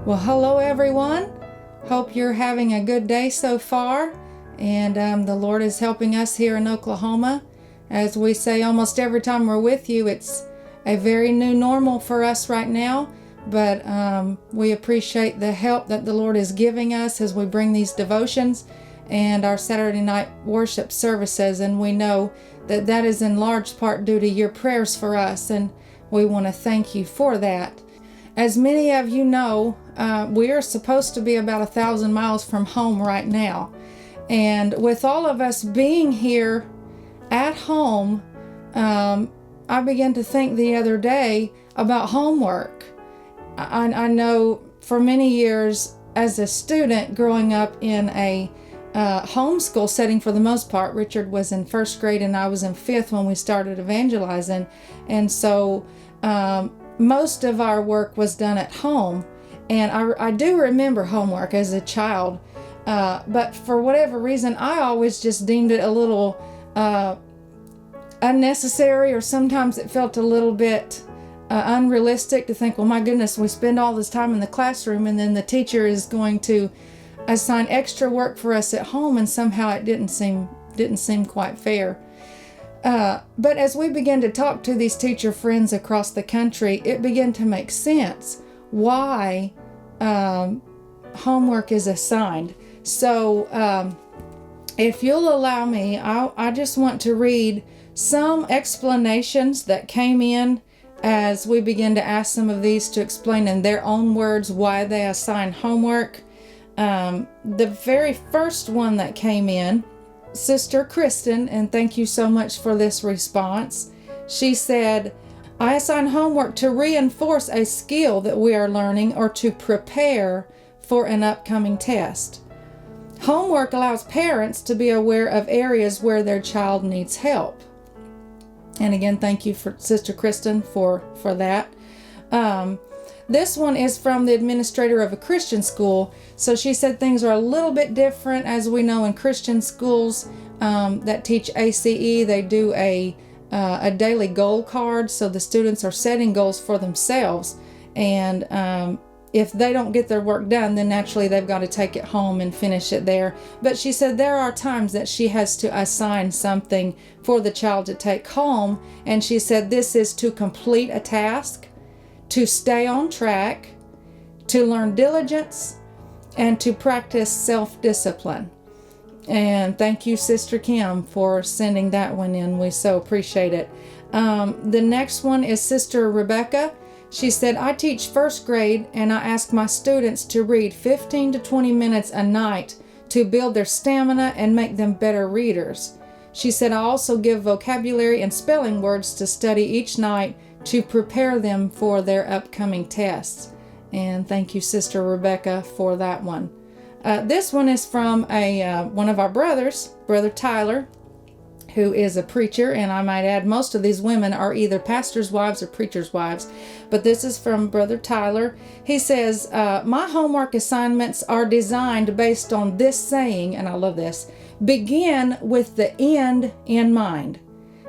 Well, hello everyone. Hope you're having a good day so far. And the Lord is helping us here in Oklahoma. As we say almost every time we're with you, it's a very new normal for us right now. But we appreciate the help that the Lord is giving us as we bring these devotions and our Saturday night worship services. And we know that that is in large part due to your prayers for us. And we want to thank you for that. As many of you know, we are supposed to be about 1,000 miles from home right now. And with all of us being here at home, I began to think the other day about homework. I know for many years as a student growing up in a homeschool setting for the most part, Richard was in first grade and I was in fifth when we started evangelizing. And so most of our work was done at home. And I do remember homework as a child, but for whatever reason, I always just deemed it a little unnecessary, or sometimes it felt a little bit unrealistic to think, well, my goodness, we spend all this time in the classroom and then the teacher is going to assign extra work for us at home, and somehow it didn't seem quite fair. But as we began to talk to these teacher friends across the country, it began to make sense why homework is assigned. So if you'll allow me, I just want to read some explanations that came in as we begin to ask some of these to explain in their own words why they assign homework. The very first one that came in, Sister Kristen, and thank you so much for this response. She said, I assign homework to reinforce a skill that we are learning or to prepare for an upcoming test. Homework allows parents to be aware of areas where their child needs help. And again, thank you for Sister Kristen for that. This one is from the administrator of a Christian school. So she said things are a little bit different. As we know, in Christian schools that teach ACE, they do a daily goal card. So the students are setting goals for themselves. And if they don't get their work done, then naturally they've got to take it home and finish it there. But she said there are times that she has to assign something for the child to take home. And she said this is to complete a task, to stay on track, to learn diligence, and to practice self-discipline. And thank you, Sister Kim, for sending that one in. We so appreciate it. The next one is Sister Rebecca. She said, I teach first grade and I ask my students to read 15 to 20 minutes a night to build their stamina and make them better readers. She said, I also give vocabulary and spelling words to study each night to prepare them for their upcoming tests. And thank you, Sister Rebecca, for that one. This one is from one of our brothers, Brother Tyler, who is a preacher, and I might add most of these women are either pastors' wives or preachers' wives, but this is from Brother Tyler. He says, my homework assignments are designed based on this saying, and I love this, begin with the end in mind.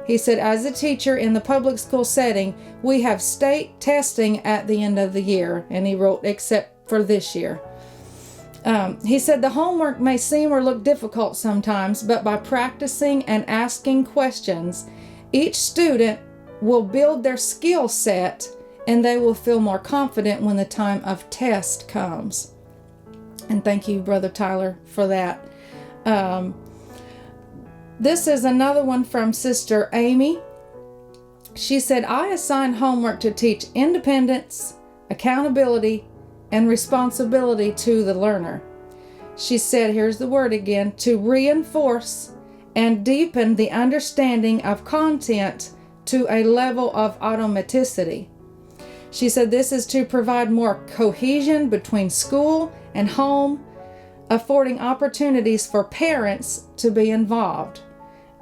He said, as a teacher in the public school setting, we have state testing at the end of the year, and he wrote, except for this year. He said the homework may seem or look difficult sometimes, but by practicing and asking questions, each student will build their skill set and they will feel more confident when the time of test comes. And thank you, Brother Tyler, for that. This is another one from Sister Amy. She said, I assign homework to teach independence, accountability, and responsibility to the learner. She said, here's the word again, to reinforce and deepen the understanding of content to a level of automaticity. She said this is to provide more cohesion between school and home, affording opportunities for parents to be involved.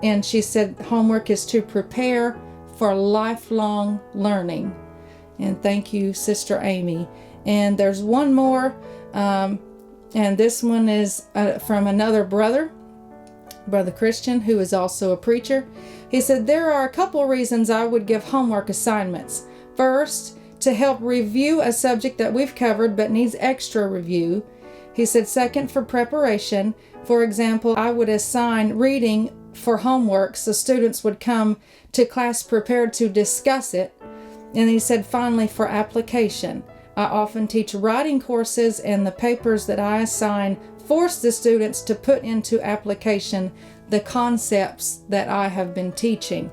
And she said homework is to prepare for lifelong learning. And thank you, Sister Amy. And there's one more, and this one is from another brother, Brother Christian, who is also a preacher. He said, there are a couple reasons I would give homework assignments. First, to help review a subject that we've covered but needs extra review. He said, second, for preparation. For example, I would assign reading for homework so students would come to class prepared to discuss it. And he said, finally, for application. I often teach writing courses, and the papers that I assign force the students to put into application the concepts that I have been teaching.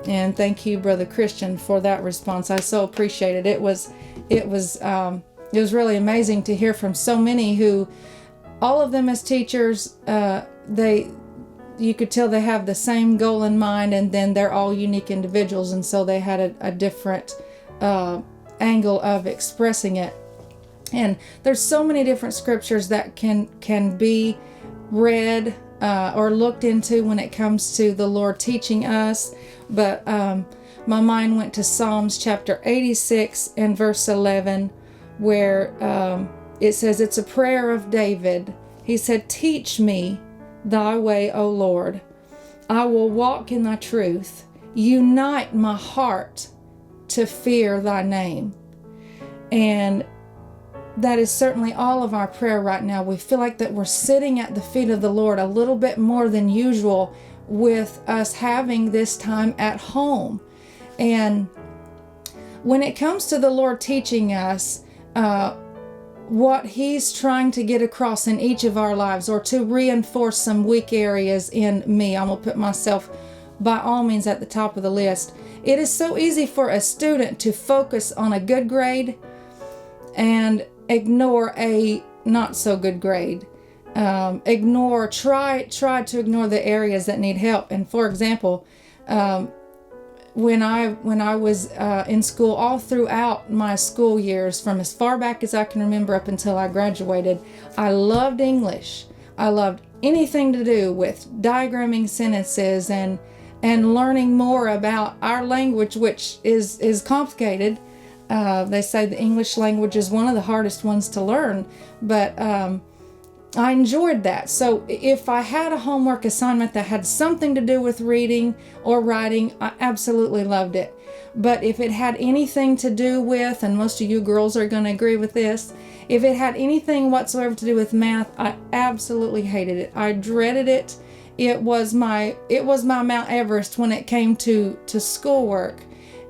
And thank you, Brother Christian, for that response. I so appreciate it. It was really amazing to hear from so many who, all of them as teachers, you could tell they have the same goal in mind, and then they're all unique individuals, and so they had a different angle of expressing it. And there's so many different scriptures that can be read or looked into when it comes to the Lord teaching us. But my mind went to Psalms chapter 86 and verse 11, where it says, it's a prayer of David. He said, teach me thy way, O Lord. I will walk in thy truth. Unite my heart to fear thy name. And that is certainly all of our prayer right now. We feel like that we're sitting at the feet of the Lord a little bit more than usual, with us having this time at home. And when it comes to the Lord teaching us what he's trying to get across in each of our lives, or to reinforce some weak areas in me, I'm going to put myself by all means at the top of the list. It is so easy for a student to focus on a good grade and ignore a not so good grade. Try to ignore the areas that need help. And for example, when I was in school, all throughout my school years, from as far back as I can remember up until I graduated, I loved English. I loved anything to do with diagramming sentences and learning more about our language, which is complicated. They say the English language is one of the hardest ones to learn, but I enjoyed that. So if I had a homework assignment that had something to do with reading or writing, I absolutely loved it. But if it had anything to do with, and most of you girls are going to agree with this, if it had anything whatsoever to do with math, I absolutely hated it. I dreaded it. It was my Mount Everest when it came to schoolwork.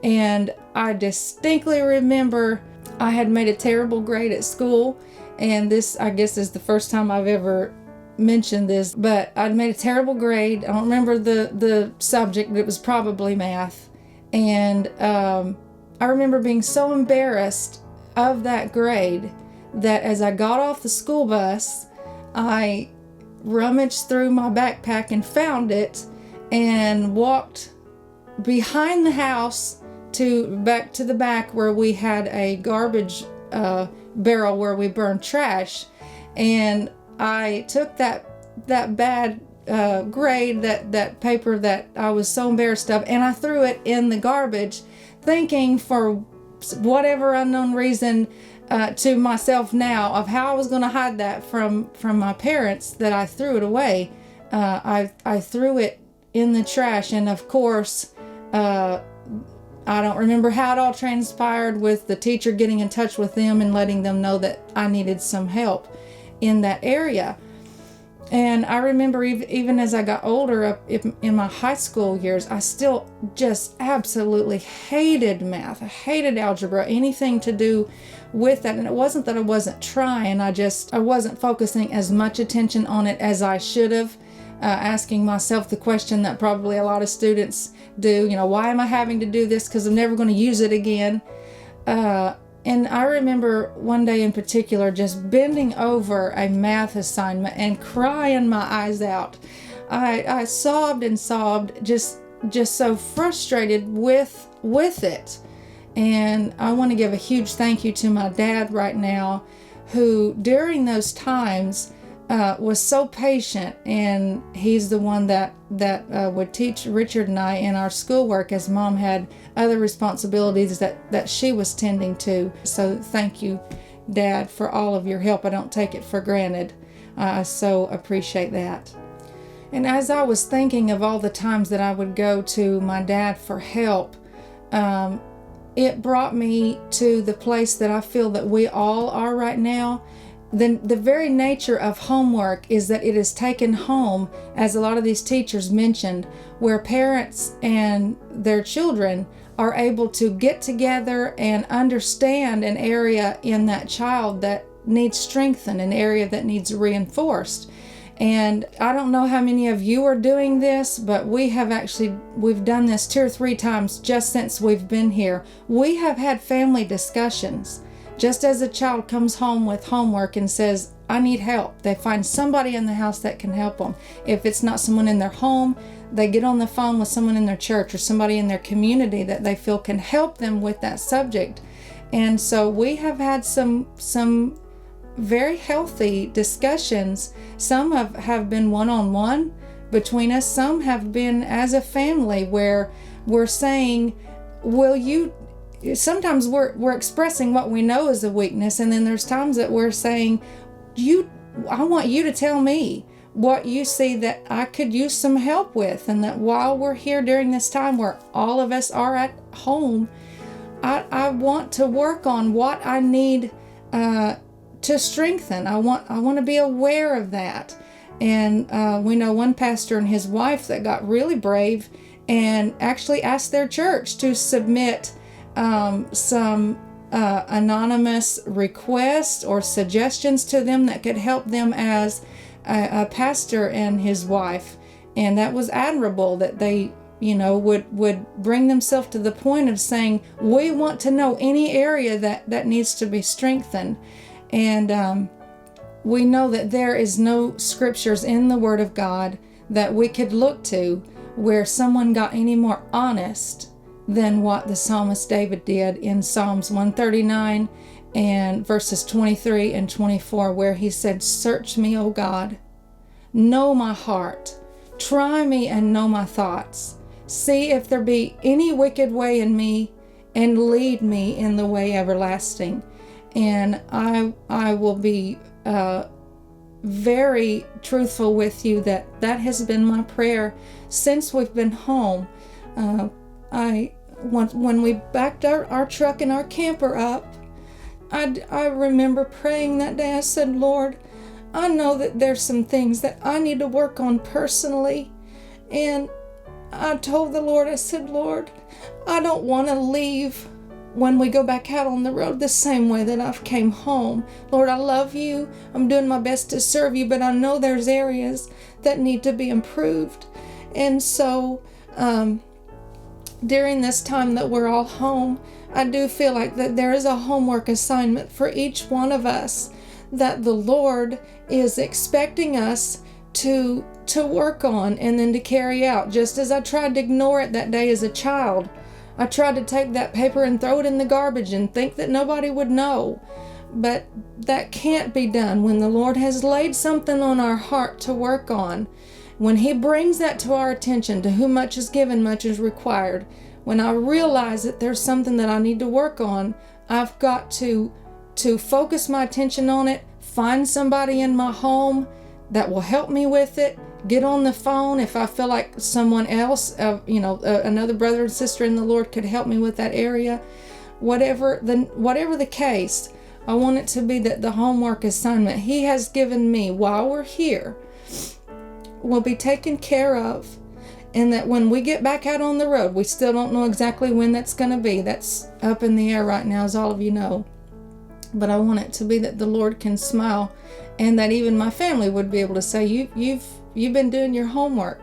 And I distinctly remember I had made a terrible grade at school. And this, I guess, is the first time I've ever mentioned this, but I'd made a terrible grade. I don't remember the subject, but it was probably math. And I remember being so embarrassed of that grade that as I got off the school bus, I rummaged through my backpack and found it and walked behind the house back to the back where we had a garbage barrel where we burned trash, and I took that bad grade, that paper that I was so embarrassed of, and I threw it in the garbage, thinking for whatever unknown reason to myself now of how I was going to hide that from my parents, that I threw it away. I threw it in the trash, and of course I don't remember how it all transpired, with the teacher getting in touch with them and letting them know that I needed some help in that area. And I remember even as I got older, in my high school years, I still just absolutely hated math. I hated algebra, anything to do with that. And it wasn't that I wasn't trying, I wasn't focusing as much attention on it as I should have. Asking myself the question that probably a lot of students do, why am I having to do this? Because I'm never going to use it again. And I remember one day in particular just bending over a math assignment and crying my eyes out. I sobbed and sobbed, just so frustrated with it. And I want to give a huge thank you to my dad right now, who during those times was so patient, and he's the one that would teach Richard and I in our schoolwork, as Mom had other responsibilities that she was tending to. So thank you, Dad, for all of your help. I don't take it for granted. I so appreciate that. And as I was thinking of all the times that I would go to my dad for help, it brought me to the place that I feel that we all are right now. Then the very nature of homework is that it is taken home, as a lot of these teachers mentioned, where parents and their children are able to get together and understand an area in that child that needs strengthened, an area that needs reinforced. And I don't know how many of you are doing this, but we've done this 2 or 3 times just since we've been here. We have had family discussions. Just as a child comes home with homework and says, I need help, they find somebody in the house that can help them. If it's not someone in their home, they get on the phone with someone in their church or somebody in their community that they feel can help them with that subject. And so we have had some very healthy discussions. Some have been one-on-one between us. Some have been as a family, where we're saying, sometimes we're expressing what we know is a weakness, and then there's times that we're saying, I want you to tell me what you see that I could use some help with, and that while we're here during this time where all of us are at home, I want to work on what I need to strengthen. I want to be aware of that. And we know one pastor and his wife that got really brave and actually asked their church to submit some anonymous requests or suggestions to them that could help them as a pastor and his wife. And that was admirable that they would bring themselves to the point of saying, we want to know any area that needs to be strengthened. And we know that there is no scriptures in the Word of God that we could look to where someone got any more honest than what the psalmist David did in Psalms 139 and verses 23 and 24, where he said, search me, O God, know my heart, try me and know my thoughts. See if there be any wicked way in me, and lead me in the way everlasting. And I will be very truthful with you that has been my prayer since we've been home. When we backed our truck and our camper up, I remember praying that day. I said, Lord, I know that there's some things that I need to work on personally. And I told the Lord, I said, Lord, I don't want to leave when we go back out on the road the same way that I've came home. Lord, I love you. I'm doing my best to serve you, but I know there's areas that need to be improved. And so during this time that we're all home, I do feel like that there is a homework assignment for each one of us that the Lord is expecting us to work on and then to carry out. Just as I tried to ignore it that day as a child, I tried to take that paper and throw it in the garbage and think that nobody would know. But that can't be done. When the Lord has laid something on our heart to work on, when He brings that to our attention, to whom much is given, much is required, when I realize that there's something that I need to work on, I've got to focus my attention on it, find somebody in my home that will help me with it, get on the phone if I feel like someone else, another brother and sister in the Lord could help me with that area. Whatever the case, I want it to be that the homework assignment He has given me while we're here will be taken care of, and that when we get back out on the road, we still don't know exactly when that's going to be. That's up in the air right now, as all of you know. But I want it to be that the Lord can smile, and that even my family would be able to say, you've been doing your homework.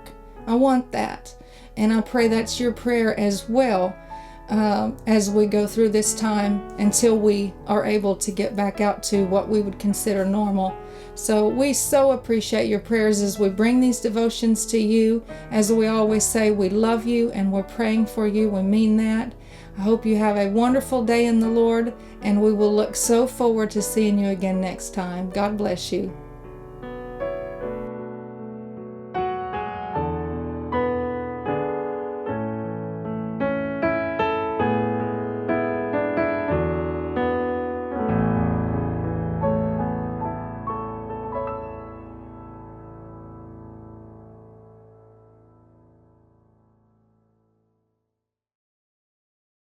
I want that. And I pray that's your prayer as well, as we go through this time until we are able to get back out to what we would consider normal. So we so appreciate your prayers as we bring these devotions to you. As we always say, we love you and we're praying for you. We mean that. I hope you have a wonderful day in the Lord, and we will look so forward to seeing you again next time. God bless you.